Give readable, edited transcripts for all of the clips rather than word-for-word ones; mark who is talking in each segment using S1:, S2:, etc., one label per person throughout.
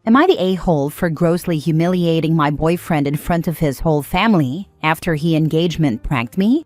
S1: Am I the a-hole for grossly humiliating my boyfriend in front of his whole family after he engagement pranked me?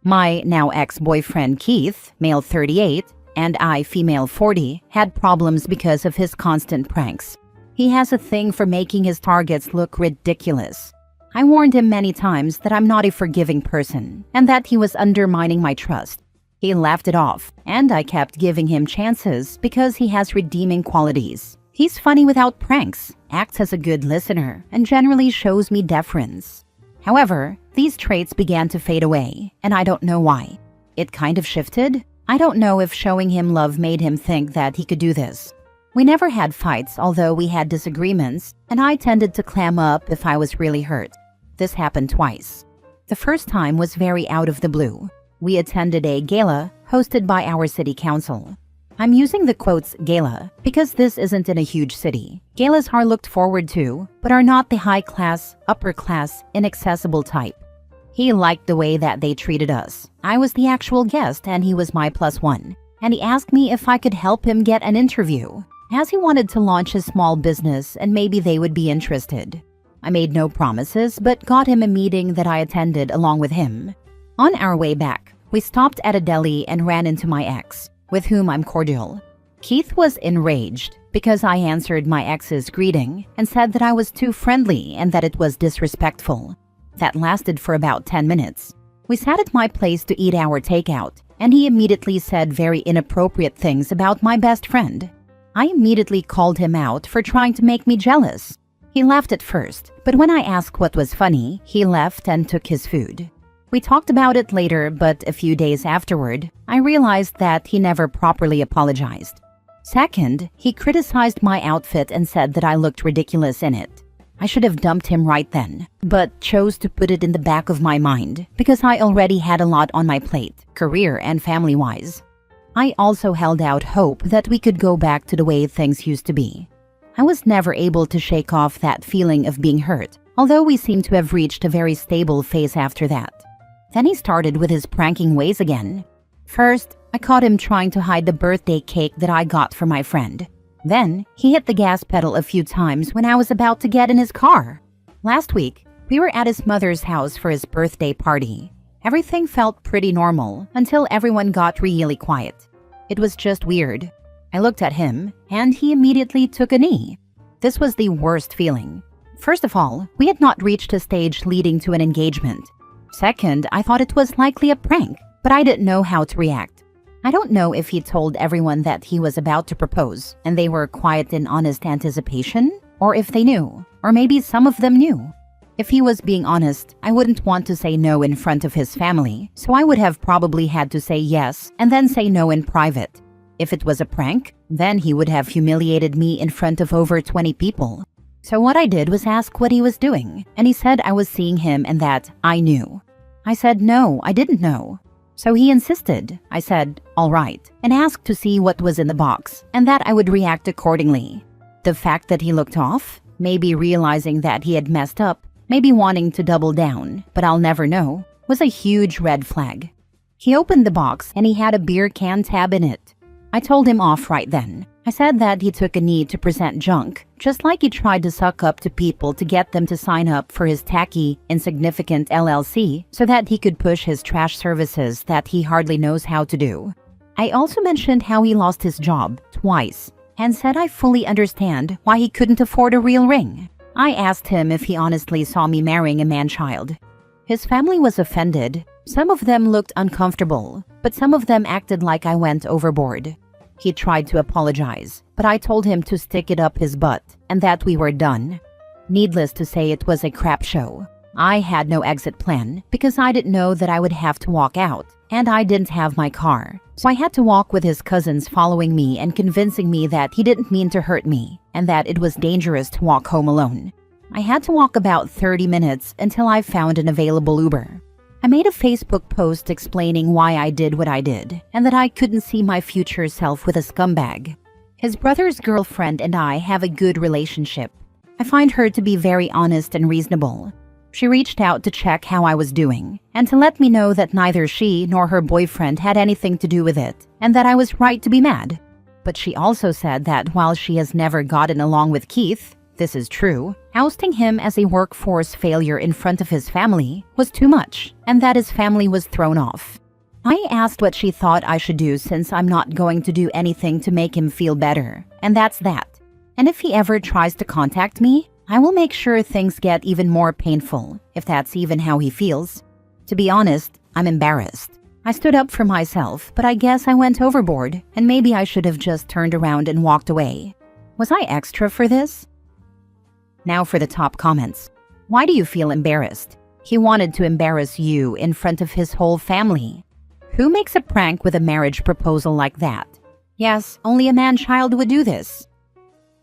S1: My now ex-boyfriend Keith, male 38, and I, female 40, had problems because of his constant pranks. He has a thing for making his targets look ridiculous. I warned him many times that I'm not a forgiving person and that he was undermining my trust. He laughed it off, and I kept giving him chances because he has redeeming qualities. He's funny without pranks, acts as a good listener, and generally shows me deference. However, these traits began to fade away, and I don't know why. It kind of shifted. I don't know if showing him love made him think that he could do this. We never had fights, although we had disagreements, and I tended to clam up if I was really hurt. This happened twice. The first time was very out of the blue. We attended a gala hosted by our city council. I'm using the quotes gala because this isn't in a huge city. Galas are looked forward to, but are not the high-class, upper-class, inaccessible type. He liked the way that they treated us. I was the actual guest and he was my +1. And he asked me if I could help him get an interview, as he wanted to launch his small business and maybe they would be interested. I made no promises, but got him a meeting that I attended along with him. On our way back, we stopped at a deli and ran into my ex, with whom I'm cordial. Keith was enraged because I answered my ex's greeting and said that I was too friendly and that it was disrespectful. That lasted for about 10 minutes. We sat at my place to eat our takeout, and he immediately said very inappropriate things about my best friend. I immediately called him out for trying to make me jealous. He laughed at first, but when I asked what was funny, he left and took his food. We talked about it later, but a few days afterward, I realized that he never properly apologized. Second, he criticized my outfit and said that I looked ridiculous in it. I should have dumped him right then, but chose to put it in the back of my mind because I already had a lot on my plate, career and family-wise. I also held out hope that we could go back to the way things used to be. I was never able to shake off that feeling of being hurt, although we seem to have reached a very stable phase after that. Then he started with his pranking ways again. First, I caught him trying to hide the birthday cake that I got for my friend. Then, he hit the gas pedal a few times when I was about to get in his car. Last week, we were at his mother's house for his birthday party. Everything felt pretty normal until everyone got really quiet. It was just weird. I looked at him, and he immediately took a knee. This was the worst feeling. First of all, we had not reached a stage leading to an engagement. Second, I thought it was likely a prank, but I didn't know how to react. I don't know if he told everyone that he was about to propose, and they were quiet in honest anticipation, or if they knew, or maybe some of them knew. If he was being honest, I wouldn't want to say no in front of his family, so I would have probably had to say yes and then say no in private. If it was a prank, then he would have humiliated me in front of over 20 people. So what I did was ask what he was doing, and he said I was seeing him and that I knew. I said no, I didn't know. So he insisted. I said, all right, and asked to see what was in the box, and that I would react accordingly. The fact that he looked off, maybe realizing that he had messed up, maybe wanting to double down, but I'll never know, was a huge red flag. He opened the box and he had a beer can tab in it. I told him off right then. I said that he took a knee to present junk, just like he tried to suck up to people to get them to sign up for his tacky, insignificant LLC so that he could push his trash services that he hardly knows how to do. I also mentioned how he lost his job twice and said I fully understand why he couldn't afford a real ring. I asked him if he honestly saw me marrying a man-child. His family was offended. Some of them looked uncomfortable, but some of them acted like I went overboard. He tried to apologize, but I told him to stick it up his butt and that we were done. Needless to say, it was a crap show. I had no exit plan because I didn't know that I would have to walk out, and I didn't have my car. So I had to walk with his cousins following me and convincing me that he didn't mean to hurt me and that it was dangerous to walk home alone. I had to walk about 30 minutes until I found an available Uber. I made a Facebook post explaining why I did what I did and that I couldn't see my future self with a scumbag. His brother's girlfriend and I have a good relationship. I find her to be very honest and reasonable. She reached out to check how I was doing and to let me know that neither she nor her boyfriend had anything to do with it and that I was right to be mad. But she also said that while she has never gotten along with Keith, this is true, ousting him as a workforce failure in front of his family was too much, and that his family was thrown off. I asked what she thought I should do since I'm not going to do anything to make him feel better, and that's that. And if he ever tries to contact me, I will make sure things get even more painful, if that's even how he feels. To be honest, I'm embarrassed. I stood up for myself, but I guess I went overboard, and maybe I should have just turned around and walked away. Was I extra for this? Now for the top comments. Why do you feel embarrassed? He wanted to embarrass you in front of his whole family. Who makes a prank with a marriage proposal like that? Yes, only a man-child would do this.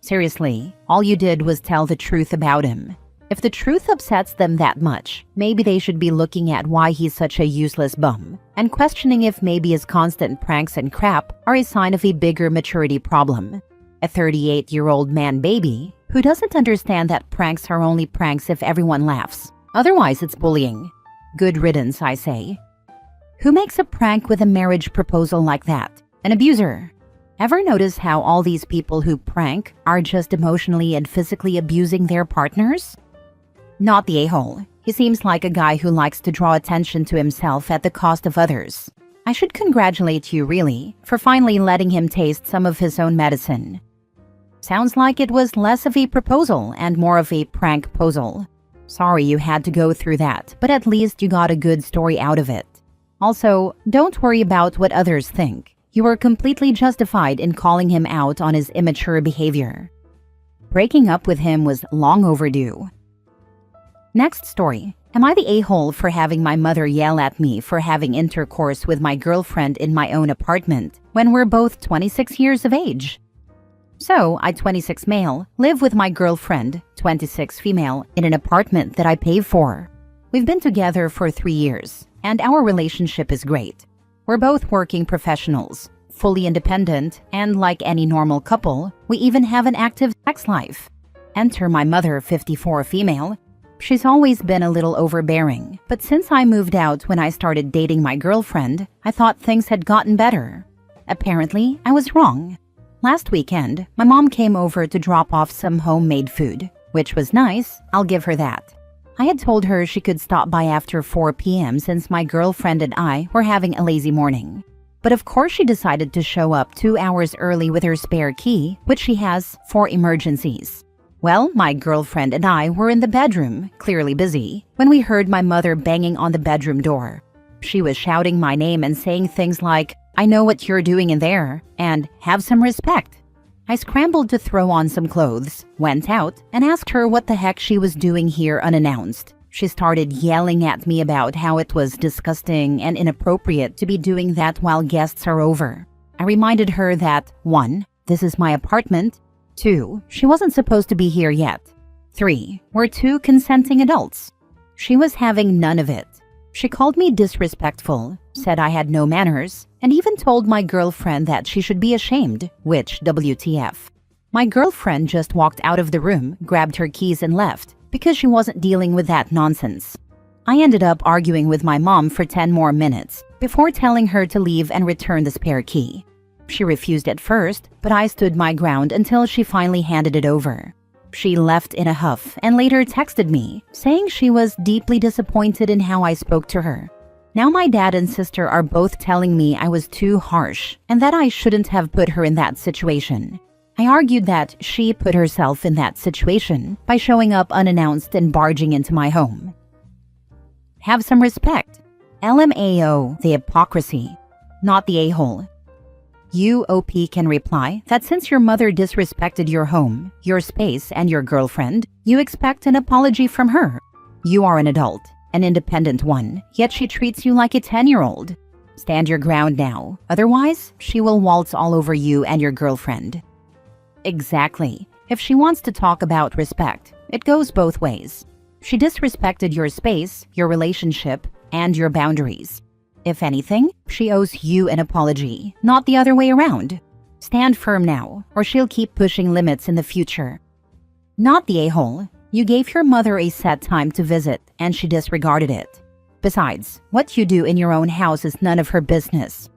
S1: Seriously, all you did was tell the truth about him. If the truth upsets them that much, maybe they should be looking at why he's such a useless bum and questioning if maybe his constant pranks and crap are a sign of a bigger maturity problem. A 38-year-old man baby who doesn't understand that pranks are only pranks if everyone laughs. Otherwise, it's bullying. Good riddance, I say. Who makes a prank with a marriage proposal like that? An abuser. Ever notice how all these people who prank are just emotionally and physically abusing their partners? Not the a-hole. He seems like a guy who likes to draw attention to himself at the cost of others. I should congratulate you, really, for finally letting him taste some of his own medicine. Sounds like it was less of a proposal and more of a prank-posal. Sorry you had to go through that, but at least you got a good story out of it. Also, don't worry about what others think. You were completely justified in calling him out on his immature behavior. Breaking up with him was long overdue. Next story. Am I the a-hole for having my mother yell at me for having intercourse with my girlfriend in my own apartment when we're both 26 years of age? So, I, 26 male, live with my girlfriend, 26 female, in an apartment that I pay for. We've been together for 3 years, and our relationship is great. We're both working professionals, fully independent, and like any normal couple, we even have an active sex life. Enter my mother, 54 female. She's always been a little overbearing, but since I moved out when I started dating my girlfriend, I thought things had gotten better. Apparently, I was wrong. Last weekend, my mom came over to drop off some homemade food, which was nice, I'll give her that. I had told her she could stop by after 4 p.m. since my girlfriend and I were having a lazy morning. But of course she decided to show up 2 hours early with her spare key, which she has for emergencies. Well, my girlfriend and I were in the bedroom, clearly busy, when we heard my mother banging on the bedroom door. She was shouting my name and saying things like, "I know what you're doing in there," and "have some respect." I scrambled to throw on some clothes, went out, and asked her what the heck she was doing here unannounced. She started yelling at me about how it was disgusting and inappropriate to be doing that while guests are over. I reminded her that 1. This is my apartment. 2. She wasn't supposed to be here yet. 3. We're 2 consenting adults. She was having none of it. She called me disrespectful, said I had no manners, and even told my girlfriend that she should be ashamed, which WTF. My girlfriend just walked out of the room, grabbed her keys and left, because she wasn't dealing with that nonsense. I ended up arguing with my mom for 10 more minutes, before telling her to leave and return the spare key. She refused at first, but I stood my ground until she finally handed it over. She left in a huff and later texted me, saying she was deeply disappointed in how I spoke to her. Now my dad and sister are both telling me I was too harsh and that I shouldn't have put her in that situation. I argued that she put herself in that situation by showing up unannounced and barging into my home. Have some respect. LMAO, the hypocrisy, not the a-hole. UOP can reply that since your mother disrespected your home, your space, and your girlfriend, you expect an apology from her. You are an adult, an independent one, yet she treats you like a 10-year-old. Stand your ground now, otherwise she will waltz all over you and your girlfriend. Exactly. If she wants to talk about respect, it goes both ways. She disrespected your space, your relationship, and your boundaries. If anything, she owes you an apology, not the other way around. Stand firm now, or she'll keep pushing limits in the future. Not the a-hole. You gave your mother a set time to visit, and she disregarded it. Besides, what you do in your own house is none of her business.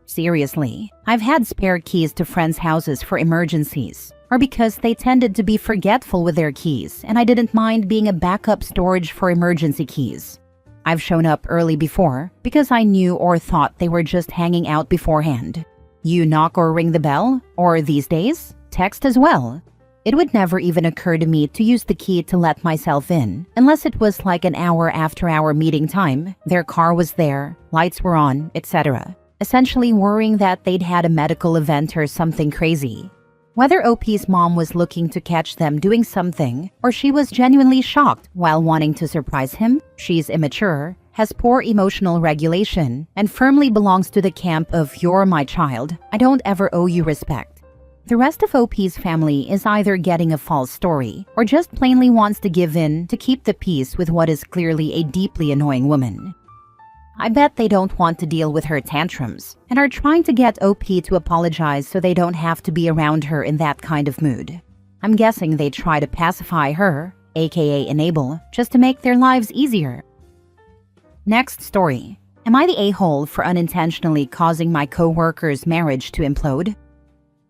S1: Seriously, I've had spare keys to friends' houses for emergencies, or because they tended to be forgetful with their keys and I didn't mind being a backup storage for emergency keys. I've shown up early before because I knew or thought they were just hanging out beforehand. You knock or ring the bell, or these days, text as well. It would never even occur to me to use the key to let myself in, unless it was like an hour after our meeting time, their car was there, lights were on, etc. Essentially worrying that they'd had a medical event or something crazy. Whether OP's mom was looking to catch them doing something, or she was genuinely shocked while wanting to surprise him, she's immature, has poor emotional regulation, and firmly belongs to the camp of "you're my child, I don't ever owe you respect." The rest of OP's family is either getting a false story, or just plainly wants to give in to keep the peace with what is clearly a deeply annoying woman. I bet they don't want to deal with her tantrums, and are trying to get OP to apologize so they don't have to be around her in that kind of mood. I'm guessing they try to pacify her, aka enable, just to make their lives easier. Next story. Am I the a-hole for unintentionally causing my co-worker's marriage to implode?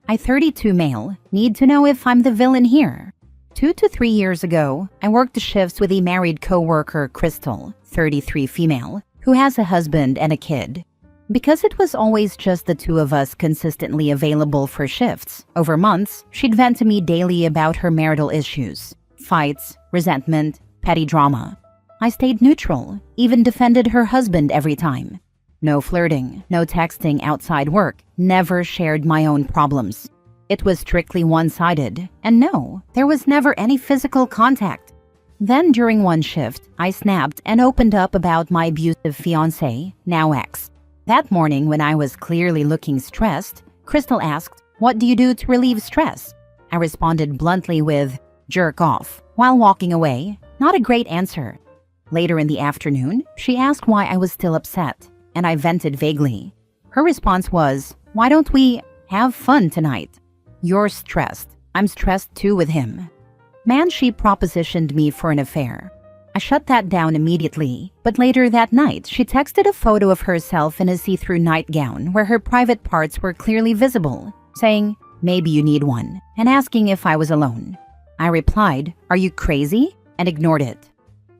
S1: I, 32 male, need to know if I'm the villain here. 2 to 3 years ago, I worked the shifts with a married co-worker, Crystal, 33 female, who has a husband and a kid. Because it was always just the two of us consistently available for shifts, over months, she'd vent to me daily about her marital issues, fights, resentment, petty drama. I stayed neutral, even defended her husband every time. No flirting, no texting outside work, never shared my own problems. It was strictly one-sided, and no, there was never any physical contact. Then during one shift, I snapped and opened up about my abusive fiancé, now ex. That morning when I was clearly looking stressed, Crystal asked, "What do you do to relieve stress?" I responded bluntly with, "Jerk off," while walking away. Not a great answer. Later in the afternoon, she asked why I was still upset, and I vented vaguely. Her response was, "Why don't we have fun tonight? You're stressed. I'm stressed too with him." Man, she propositioned me for an affair. I shut that down immediately, but later that night, she texted a photo of herself in a see-through nightgown where her private parts were clearly visible, saying, "Maybe you need one," and asking if I was alone. I replied, "Are you crazy?" and ignored it.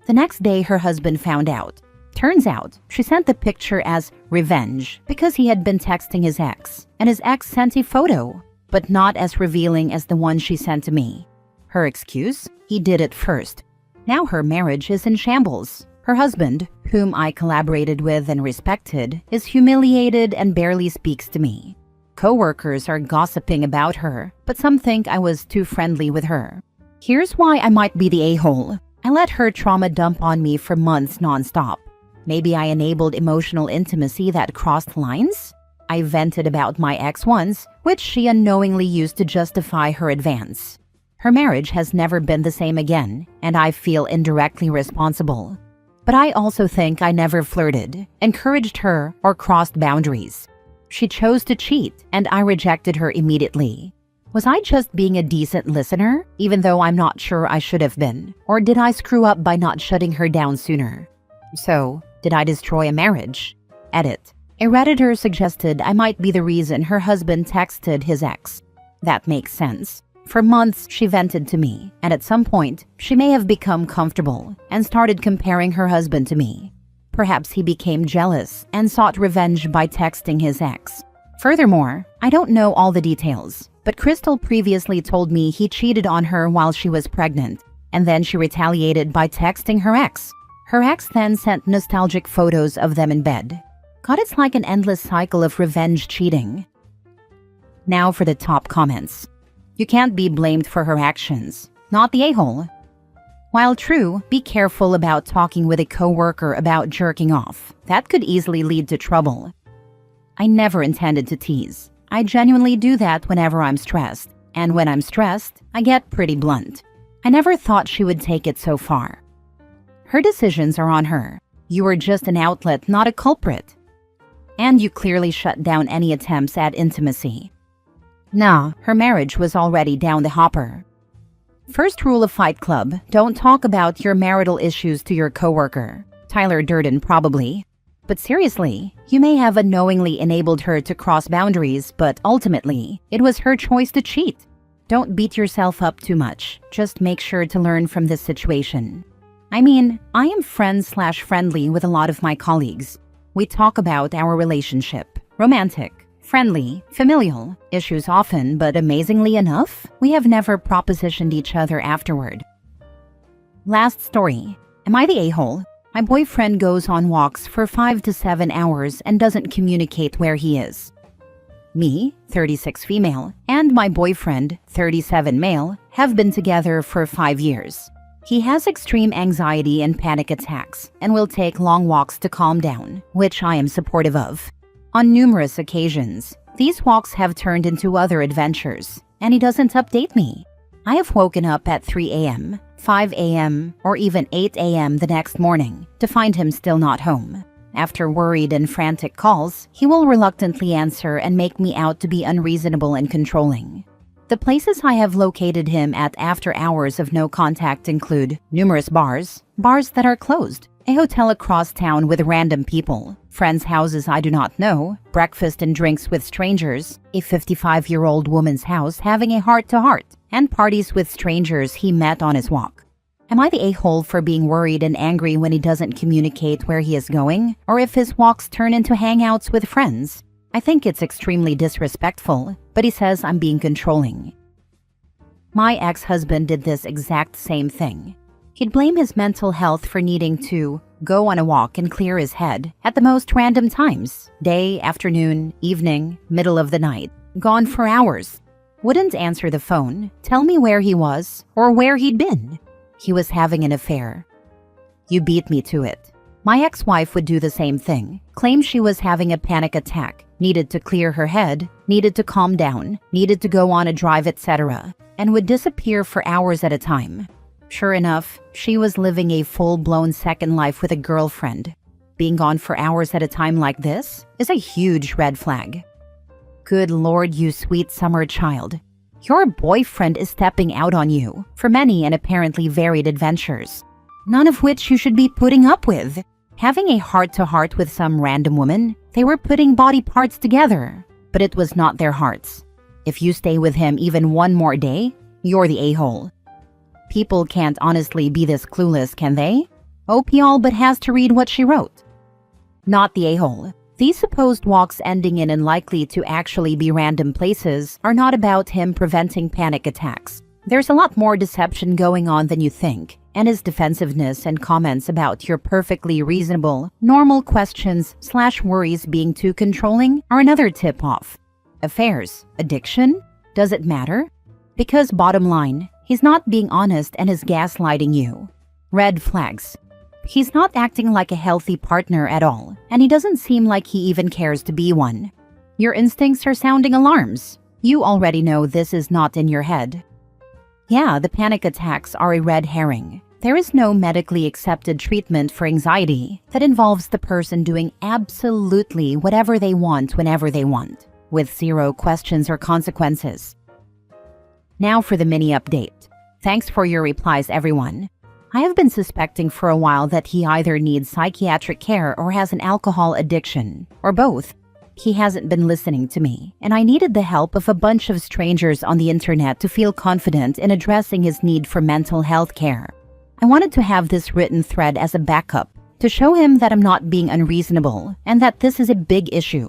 S1: The next day, her husband found out. Turns out, she sent the picture as revenge because he had been texting his ex, and his ex sent a photo, but not as revealing as the one she sent to me. Her excuse? He did it first. Now her marriage is in shambles. Her husband, whom I collaborated with and respected, is humiliated and barely speaks to me. Co-workers are gossiping about her, but some think I was too friendly with her. Here's why I might be the a-hole. I let her trauma dump on me for months nonstop. Maybe I enabled emotional intimacy that crossed lines? I vented about my ex once, which she unknowingly used to justify her advance. Her marriage has never been the same again, and I feel indirectly responsible. But I also think I never flirted, encouraged her, or crossed boundaries. She chose to cheat, and I rejected her immediately. Was I just being a decent listener, even though I'm not sure I should have been? Or did I screw up by not shutting her down sooner? So, did I destroy a marriage? Edit. A Redditor suggested I might be the reason her husband texted his ex. That makes sense. For months, she vented to me, and at some point, she may have become comfortable and started comparing her husband to me. Perhaps he became jealous and sought revenge by texting his ex. Furthermore, I don't know all the details, but Crystal previously told me he cheated on her while she was pregnant, and then she retaliated by texting her ex. Her ex then sent nostalgic photos of them in bed. God, it's like an endless cycle of revenge cheating. Now for the top comments. You can't be blamed for her actions. Not the a-hole. While true, be careful about talking with a coworker about jerking off. That could easily lead to trouble. I never intended to tease. I genuinely do that whenever I'm stressed. And when I'm stressed, I get pretty blunt. I never thought she would take it so far. Her decisions are on her. You were just an outlet, not a culprit. And you clearly shut down any attempts at intimacy. Nah, her marriage was already down the hopper. First rule of Fight Club, don't talk about your marital issues to your coworker. Tyler Durden probably. But seriously, you may have unknowingly enabled her to cross boundaries, but ultimately, it was her choice to cheat. Don't beat yourself up too much. Just make sure to learn from this situation. I mean, I am friends/friendly with a lot of my colleagues. We talk about our relationship. Romantic, friendly, familial issues often, but amazingly enough, we have never propositioned each other afterward. Last story. Am I the a-hole? My boyfriend goes on walks for 5 to 7 hours and doesn't communicate where he is. Me, 36 female, and my boyfriend, 37 male, have been together for 5 years. He has extreme anxiety and panic attacks and will take long walks to calm down, which I am supportive of. On numerous occasions, these walks have turned into other adventures, and he doesn't update me. I have woken up at 3 a.m., 5 a.m., or even 8 a.m. the next morning to find him still not home. After worried and frantic calls, he will reluctantly answer and make me out to be unreasonable and controlling. The places I have located him at after hours of no contact include numerous bars that are closed, a hotel across town with random people, friends' houses I do not know, breakfast and drinks with strangers, a 55-year-old woman's house having a heart-to-heart, and parties with strangers he met on his walk. Am I the a-hole for being worried and angry when he doesn't communicate where he is going, or if his walks turn into hangouts with friends? I think it's extremely disrespectful, but he says I'm being controlling. My ex-husband did this exact same thing. He'd blame his mental health for needing to go on a walk and clear his head at the most random times, day, afternoon, evening, middle of the night, gone for hours. Wouldn't answer the phone, tell me where he was, or where he'd been. He was having an affair. You beat me to it. My ex-wife would do the same thing, claim she was having a panic attack, needed to clear her head, needed to calm down, needed to go on a drive, etc., and would disappear for hours at a time. Sure enough, she was living a full-blown second life with a girlfriend. Being gone for hours at a time like this is a huge red flag. Good Lord, you sweet summer child. Your boyfriend is stepping out on you for many and apparently varied adventures, none of which you should be putting up with. Having a heart-to-heart with some random woman, they were putting body parts together, but it was not their hearts. If you stay with him even one more day, you're the a-hole. People can't honestly be this clueless, can they? OP all but has to read what she wrote. Not the a-hole. These supposed walks ending in unlikely to actually be random places are not about him preventing panic attacks. There's a lot more deception going on than you think, and his defensiveness and comments about your perfectly reasonable, normal questions/worries being too controlling are another tip-off. Affairs, addiction, does it matter? Because bottom line, he's not being honest and is gaslighting you. Red flags. He's not acting like a healthy partner at all, and he doesn't seem like he even cares to be one. Your instincts are sounding alarms. You already know this is not in your head. Yeah, the panic attacks are a red herring. There is no medically accepted treatment for anxiety that involves the person doing absolutely whatever they want whenever they want, with zero questions or consequences. Now for the mini update. Thanks for your replies, everyone. I have been suspecting for a while that he either needs psychiatric care or has an alcohol addiction, or both. He hasn't been listening to me, and I needed the help of a bunch of strangers on the internet to feel confident in addressing his need for mental health care. I wanted to have this written thread as a backup, to show him that I'm not being unreasonable and that this is a big issue.